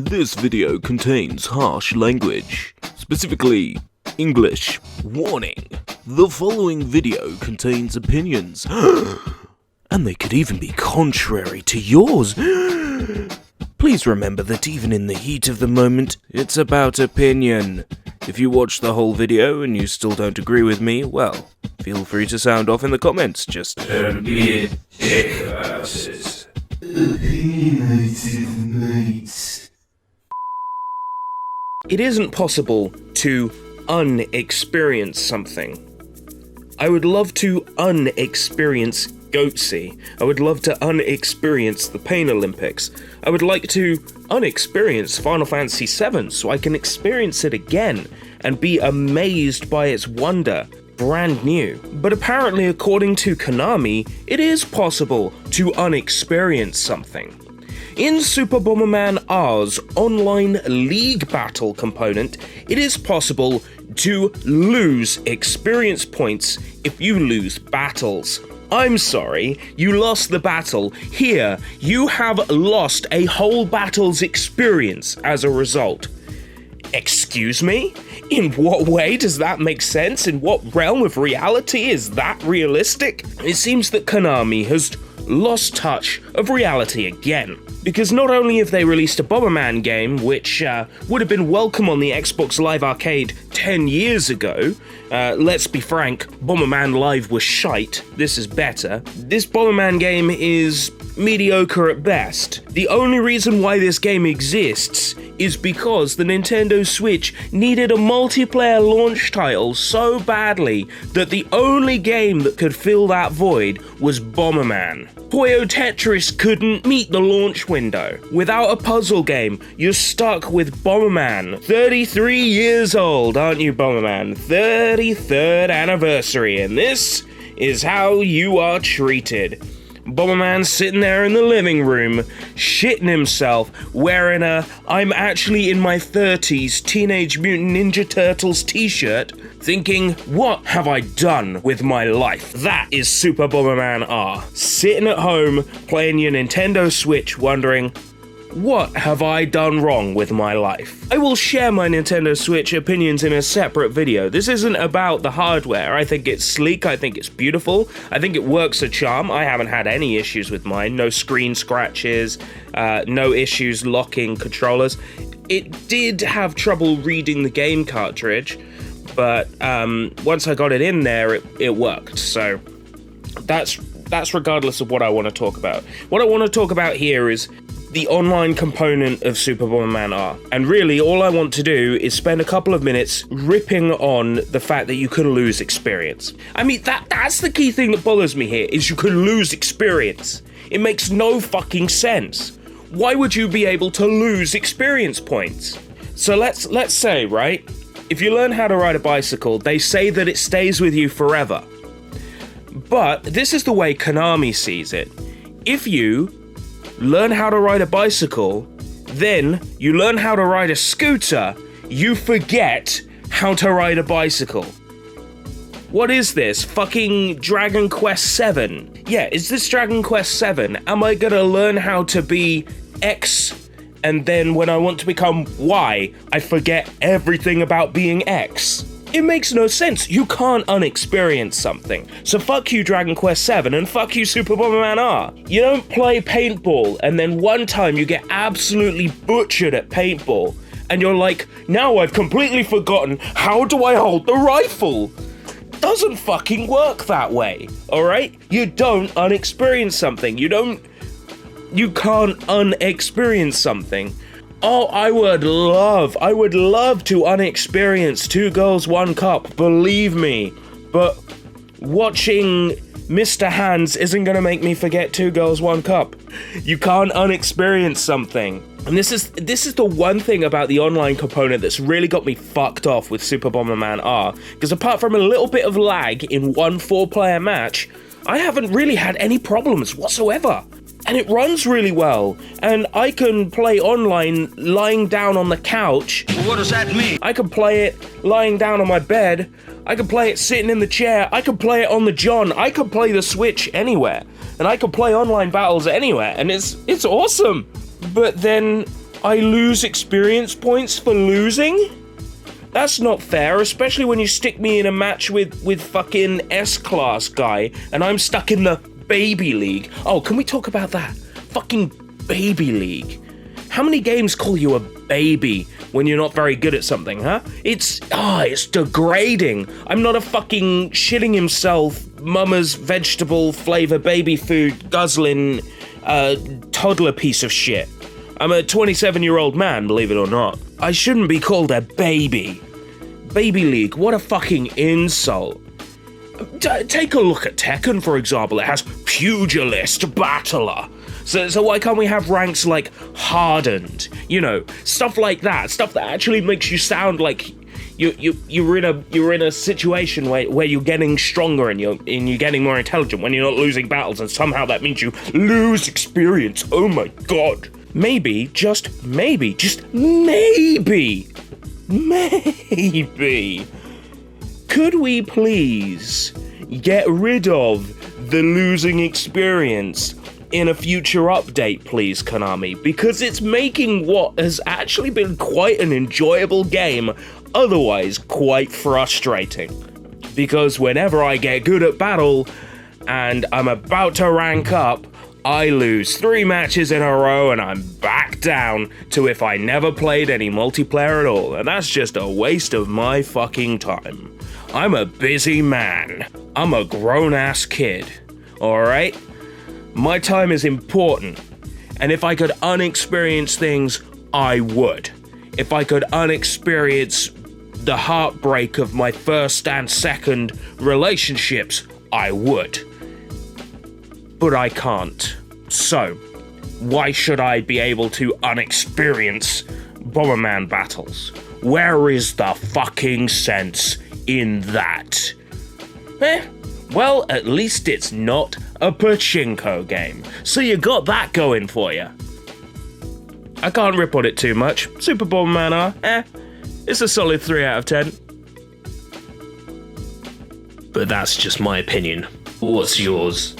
This video contains harsh language, specifically English. Warning: the following video contains opinions, and they could even be contrary to yours. Please remember that even in the heat of the moment, it's about opinion. If you watch the whole video and you still don't agree with me, well, feel free to sound off in the comments. Just don't be a dick about it. Opinionated mates. It isn't possible to unexperience something. I would love to unexperience Goatsy. I would love to unexperience the Pain Olympics. I would like to unexperience Final Fantasy VII so I can experience it again and be amazed by its wonder, brand new. But apparently, according to Konami, it is possible to unexperience something. In Super Bomberman R's online league battle component, it is possible to lose experience points if you lose battles. I'm sorry, you lost the battle. Here, you have lost a whole battle's experience as a result. Excuse me? In what way does that make sense? In what realm of reality is that realistic? It seems that Konami has lost touch of reality again. Because not only have they released a Bomberman game, which would have been welcome on the Xbox Live Arcade 10 years ago, let's be frank, Bomberman Live was shite, this is better. This Bomberman game is mediocre at best. The only reason why this game exists is because the Nintendo Switch needed a multiplayer launch title so badly that the only game that could fill that void was Bomberman. Puyo Tetris couldn't meet the launch window. Without a puzzle game, you're stuck with Bomberman. 33 years old, aren't you, Bomberman? 33rd anniversary, and this is how you are treated. Bomberman sitting there in the living room, shitting himself, wearing a I'm actually in my 30s Teenage Mutant Ninja Turtles t-shirt, thinking, what have I done with my life? That is Super Bomberman R. Sitting at home, playing your Nintendo Switch, wondering, what have I done wrong with my life? I will share my Nintendo Switch opinions in a separate video. This isn't about the hardware. I think it's sleek, I think it's beautiful, I think it works a charm. I haven't had any issues with mine. No screen scratches, no issues locking controllers. It did have trouble reading the game cartridge, but once I got it in there, it worked. So that's regardless of what I want to talk about. What I want to talk about here is the online component of Super Bomberman R. And really, all I want to do is spend a couple of minutes ripping on the fact that you can lose experience. I mean, that's the key thing that bothers me here, is you can lose experience. It makes no fucking sense. Why would you be able to lose experience points? So let's say, right, if you learn how to ride a bicycle, they say that it stays with you forever. But this is the way Konami sees it. If you learn how to ride a bicycle, then you learn how to ride a scooter, you forget how to ride a bicycle. What is this? Fucking Dragon Quest VII? Yeah, is this Dragon Quest VII? Am I gonna learn how to be X, and then when I want to become Y, I forget everything about being X? It makes no sense. You can't unexperience something. So fuck you, Dragon Quest VII, and fuck you, Super Bomberman R. You don't play paintball, and then one time you get absolutely butchered at paintball, and you're like, now I've completely forgotten, how do I hold the rifle? Doesn't fucking work that way, alright? You don't unexperience something. You can't unexperience something. Oh, I would love to unexperience Two Girls, One Cup, believe me. But watching Mr. Hands isn't gonna make me forget Two Girls, One Cup. You can't unexperience something. And this is the one thing about the online component that's really got me fucked off with Super Bomberman R. Because apart from a little bit of lag in one 4-player match, I haven't really had any problems whatsoever. And it runs really well, and I can play online lying down on the couch. What does that mean? I can play it lying down on my bed, I can play it sitting in the chair, I can play it on the John, I can play the Switch anywhere, and I can play online battles anywhere, and it's awesome. But then I lose experience points for losing? That's not fair, especially when you stick me in a match with fucking S-Class guy, and I'm stuck in the Baby League. Oh, can we talk about that? Fucking Baby League. How many games call you a baby when you're not very good at something, huh? It's degrading. I'm not a fucking shitting himself, mama's vegetable flavor baby food guzzling, toddler piece of shit. I'm a 27-year-old man, believe it or not. I shouldn't be called a baby. Baby League, what a fucking insult. Take a look at Tekken, for example. It has Pugilist, Battler. So why can't we have ranks like Hardened? You know, stuff like that. Stuff that actually makes you sound like you're in a situation where you're getting stronger and you're getting more intelligent when you're not losing battles, and somehow that means you lose experience. Oh my god. Maybe, just maybe, could we please get rid of the losing experience in a future update, please, Konami? Because it's making what has actually been quite an enjoyable game otherwise quite frustrating. Because whenever I get good at battle and I'm about to rank up, I lose 3 matches in a row and I'm back down to if I never played any multiplayer at all, and that's just a waste of my fucking time. I'm a busy man. I'm a grown-ass kid, alright? My time is important, and if I could unexperience things, I would. If I could unexperience the heartbreak of my first and second relationships, I would. But I can't. So, why should I be able to unexperience Bomberman battles? Where is the fucking sense in that? Well, at least it's not a pachinko game, so you got that going for you. I can't rip on it too much. Super Bomberman R, it's a solid 3 out of 10. But that's just my opinion. What's yours?